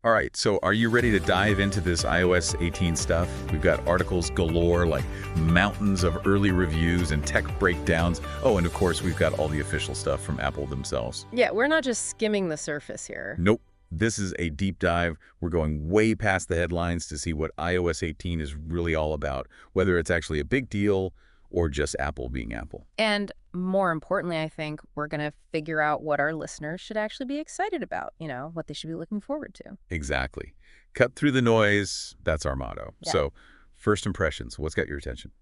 All right, so are you ready to dive into this iOS 18 stuff? We've got articles galore, like mountains of early reviews and tech breakdowns. Oh, and of course, we've got all the official stuff from Apple themselves. Yeah, we're not just skimming the surface here. Nope, this is a deep dive. We're going way past the headlines to see what iOS 18 is really all about, whether it's actually a big deal or just Apple being Apple. And more importantly, I think we're going to figure out what our listeners should actually be excited about, what they should be looking forward to. Exactly. Cut through the noise, that's our motto. Yeah. So, first impressions, what's got your attention?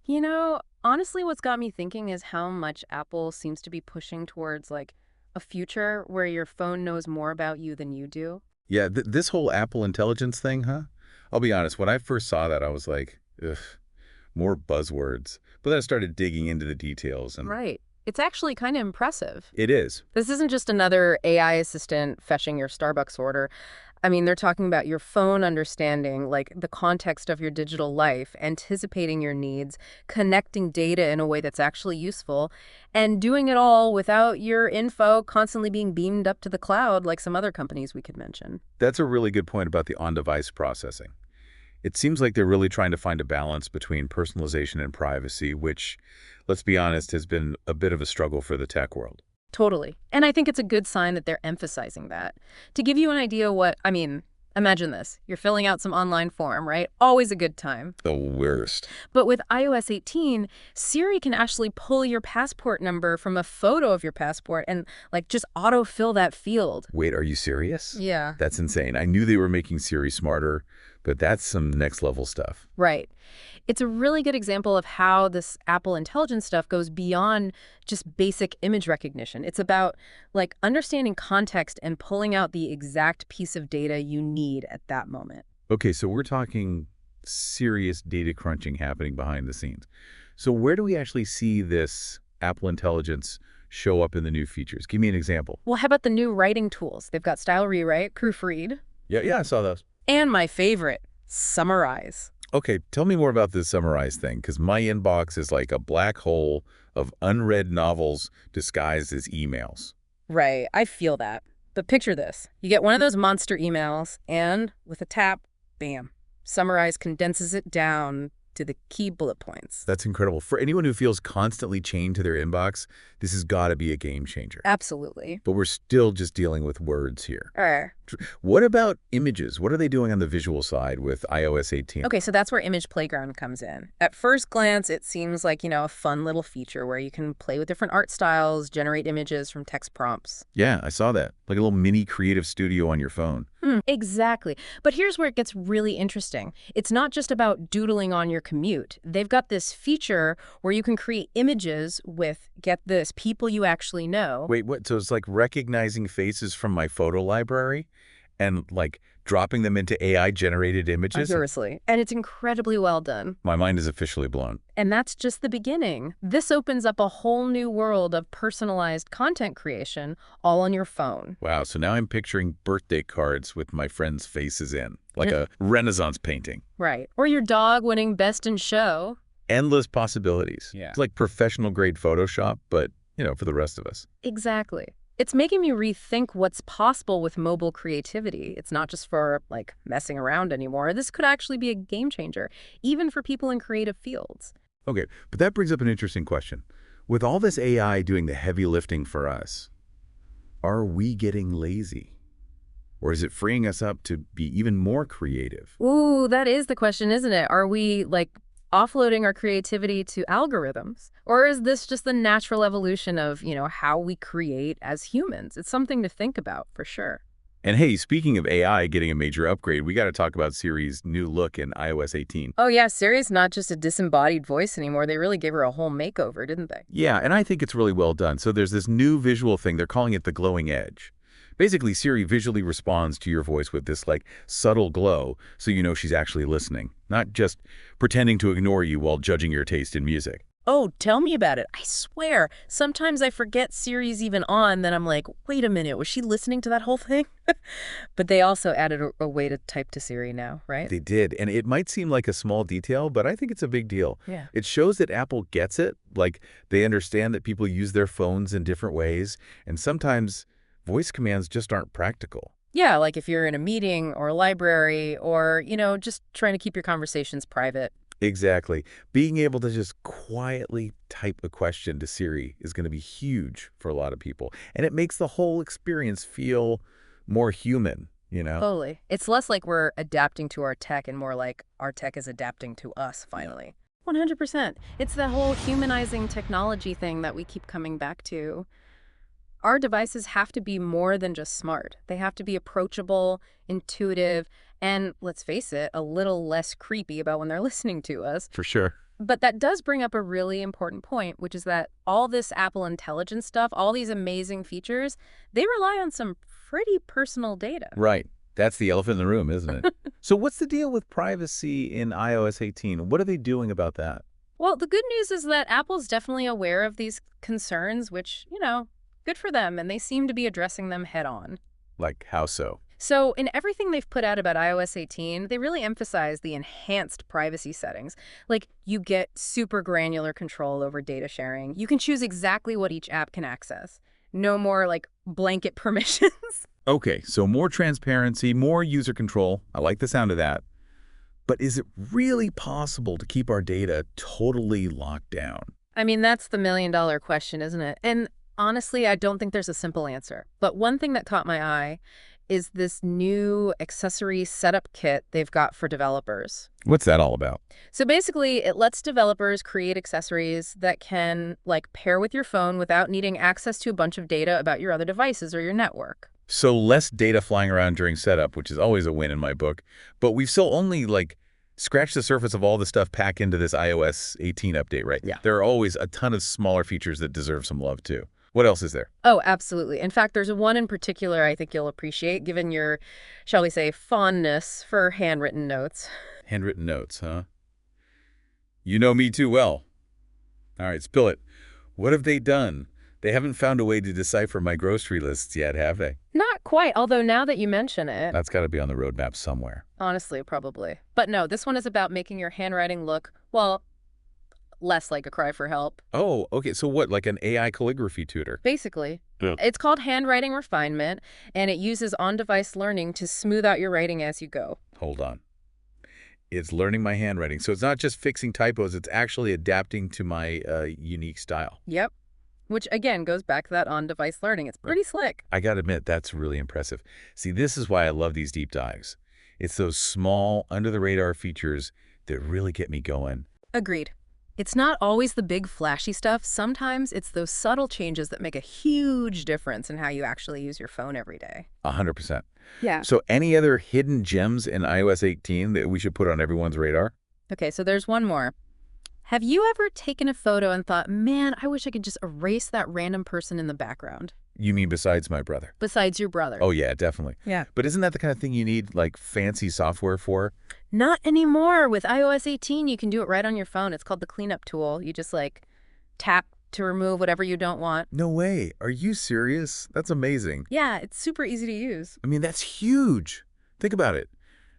Honestly, what's got me thinking is how much Apple seems to be pushing towards, like, a future where your phone knows more about you than you do. Yeah, this whole Apple Intelligence thing, huh? I'll be honest, when I first saw that, I was like, ugh, more buzzwords. But then I started digging into the details. And Right. It's actually kind of impressive. it is. This isn't just another AI assistant fetching your Starbucks order. I mean, they're talking about your phone understanding, like, the context of your digital life, anticipating your needs, connecting data in a way that's actually useful, and doing it all without your info constantly being beamed up to the cloud like some other companies we could mention. That's a really good point about the on-device processing. It seems like they're really trying to find a balance between personalization and privacy, which, let's be honest, has been a bit of a struggle for the tech world. Totally. And I think it's a good sign that they're emphasizing that. To give you an idea imagine this. You're filling out some online form, right? Always a good time. The worst. But with iOS 18, Siri can actually pull your passport number from a photo of your passport and, like, just autofill that field. Wait, are you serious? Yeah. That's insane. I knew they were making Siri smarter, but that's some next-level stuff. Right. It's a really good example of how this Apple Intelligence stuff goes beyond just basic image recognition. It's about, like, understanding context and pulling out the exact piece of data you need at that moment. Okay, so we're talking serious data crunching happening behind the scenes. So where do we actually see this Apple Intelligence show up in the new features? Give me an example. Well, how about the new writing tools? They've got Style Rewrite, Proofread, Yeah, I saw those. and my favorite, Summarize. Okay, tell me more about this summarize thing, because my inbox is like a black hole of unread novels disguised as emails. Right, I feel that. But picture this. You get one of those monster emails, and with a tap, bam, Summarize condenses it down to the key bullet points. That's incredible. For anyone who feels constantly chained to their inbox, this has got to be a game changer. Absolutely. But we're still just dealing with words here. All What about images? What are they doing on the visual side with iOS 18? Okay, so that's where Image Playground comes in. At first glance, it seems like, a fun little feature where you can play with different art styles, generate images from text prompts. Yeah, I saw that. Like a little mini creative studio on your phone. Exactly. But here's where it gets really interesting. It's not just about doodling on your commute. They've got this feature where you can create images with, get this, people you actually know. Wait, what? So it's like recognizing faces from my photo library and like dropping them into AI-generated images? Seriously. And it's incredibly well done. My mind is officially blown. And that's just the beginning. This opens up a whole new world of personalized content creation all on your phone. Wow, so now I'm picturing birthday cards with my friends' faces in, like a Renaissance painting. Right. Or your dog winning Best in Show. Endless possibilities. Yeah. It's like professional-grade Photoshop, but, for the rest of us. Exactly. It's making me rethink what's possible with mobile creativity. It's not just for, like, messing around anymore. This could actually be a game changer, even for people in creative fields. Okay, but that brings up an interesting question. With all this AI doing the heavy lifting for us, are we getting lazy? Or is it freeing us up to be even more creative? Ooh, that is the question, isn't it? Are we, like, offloading our creativity to algorithms? Or is this just the natural evolution of, how we create as humans? It's something to think about, for sure. And hey, speaking of AI getting a major upgrade, we got to talk about Siri's new look in iOS 18. Oh yeah, Siri's not just a disembodied voice anymore. They really gave her a whole makeover, didn't they? Yeah, and I think it's really well done. So there's this new visual thing. They're calling it the glowing edge. Basically, Siri visually responds to your voice with this, like, subtle glow, so you know she's actually listening, not just pretending to ignore you while judging your taste in music. Oh, tell me about it. I swear, sometimes I forget Siri's even on, then I'm like, wait a minute, was she listening to that whole thing? But they also added a way to type to Siri now, right? They did, and it might seem like a small detail, but I think it's a big deal. Yeah. It shows that Apple gets it, like they understand that people use their phones in different ways, and sometimes voice commands just aren't practical. Yeah, like if you're in a meeting or a library or, just trying to keep your conversations private. Exactly. Being able to just quietly type a question to Siri is going to be huge for a lot of people. And it makes the whole experience feel more human, you know? Totally. It's less like we're adapting to our tech and more like our tech is adapting to us, finally. 100%. It's the whole humanizing technology thing that we keep coming back to. Our devices have to be more than just smart. They have to be approachable, intuitive, and let's face it, a little less creepy about when they're listening to us. For sure. But that does bring up a really important point, which is that all this Apple Intelligence stuff, all these amazing features, they rely on some pretty personal data. Right. That's the elephant in the room, isn't it? So what's the deal with privacy in iOS 18? What are they doing about that? Well, the good news is that Apple's definitely aware of these concerns, which, good for them, and they seem to be addressing them head on. Like, how so? So in everything they've put out about iOS 18, they really emphasize the enhanced privacy settings. Like, you get super granular control over data sharing. You can choose exactly what each app can access. No more, like, blanket permissions. Okay, so more transparency, more user control. I like the sound of that. But is it really possible to keep our data totally locked down? I mean, that's the million-dollar question, isn't it? And honestly, I don't think there's a simple answer. But one thing that caught my eye is this new accessory setup kit they've got for developers. What's that all about? So basically, it lets developers create accessories that can, like, pair with your phone without needing access to a bunch of data about your other devices or your network. So less data flying around during setup, which is always a win in my book. But we've still only, scratched the surface of all the stuff packed into this iOS 18 update, right? Yeah. There are always a ton of smaller features that deserve some love, too. What else is there? Oh, absolutely. In fact, there's one in particular I think you'll appreciate, given your, shall we say, fondness for handwritten notes. Handwritten notes, huh? You know me too well. All right, spill it. What have they done? They haven't found a way to decipher my grocery lists yet, have they? Not quite, although now that you mention it, That's got to be on the roadmap somewhere. honestly, probably. But no, this one is about making your handwriting look, well, less like a cry for help. Oh, okay. So what, like an AI calligraphy tutor? Basically. Yeah. It's called handwriting refinement, and it uses on-device learning to smooth out your writing as you go. Hold on. It's learning my handwriting. So it's not just fixing typos, it's actually adapting to my unique style. Yep. Which, again, goes back to that on-device learning. It's pretty slick. I got to admit, that's really impressive. See, this is why I love these deep dives. It's those small, under-the-radar features that really get me going. Agreed. It's not always the big flashy stuff. Sometimes it's those subtle changes that make a huge difference in how you actually use your phone every day. 100%. Yeah. So any other hidden gems in iOS 18 that we should put on everyone's radar? Okay, so there's one more. Have you ever taken a photo and thought, man, I wish I could just erase that random person in the background? You mean besides my brother? Besides your brother. Oh, yeah, definitely. Yeah. But isn't that the kind of thing you need, fancy software for? Not anymore. With iOS 18, you can do it right on your phone. It's called the cleanup tool. You just, tap to remove whatever you don't want. No way. Are you serious? That's amazing. Yeah, it's super easy to use. I mean, that's huge. Think about it.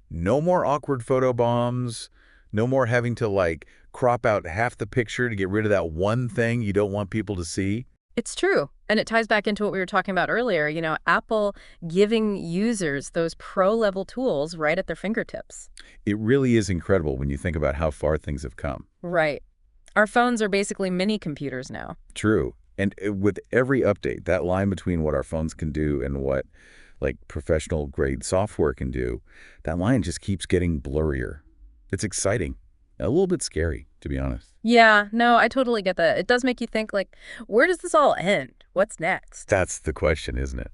No more awkward photo bombs. No more having to, crop out half the picture to get rid of that one thing you don't want people to see. It's true. And it ties back into what we were talking about earlier, Apple giving users those pro-level tools right at their fingertips. It really is incredible when you think about how far things have come. Right. Our phones are basically mini computers now. True. And with every update, that line between what our phones can do and what, professional grade software can do, that line just keeps getting blurrier. It's exciting. A little bit scary, to be honest. Yeah, no, I totally get that. It does make you think, where does this all end? What's next? That's the question, isn't it?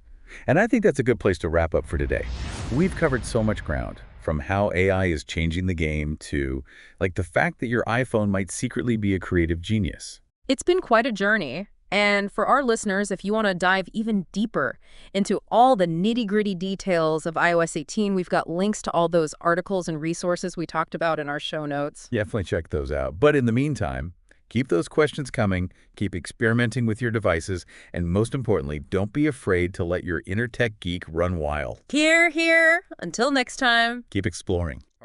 And I think that's a good place to wrap up for today. We've covered so much ground, from how AI is changing the game to, the fact that your iPhone might secretly be a creative genius. It's been quite a journey. And for our listeners, if you want to dive even deeper into all the nitty-gritty details of iOS 18, we've got links to all those articles and resources we talked about in our show notes. Definitely check those out. But in the meantime, keep those questions coming, keep experimenting with your devices, and most importantly, don't be afraid to let your inner tech geek run wild. Hear, hear. Until next time. Keep exploring.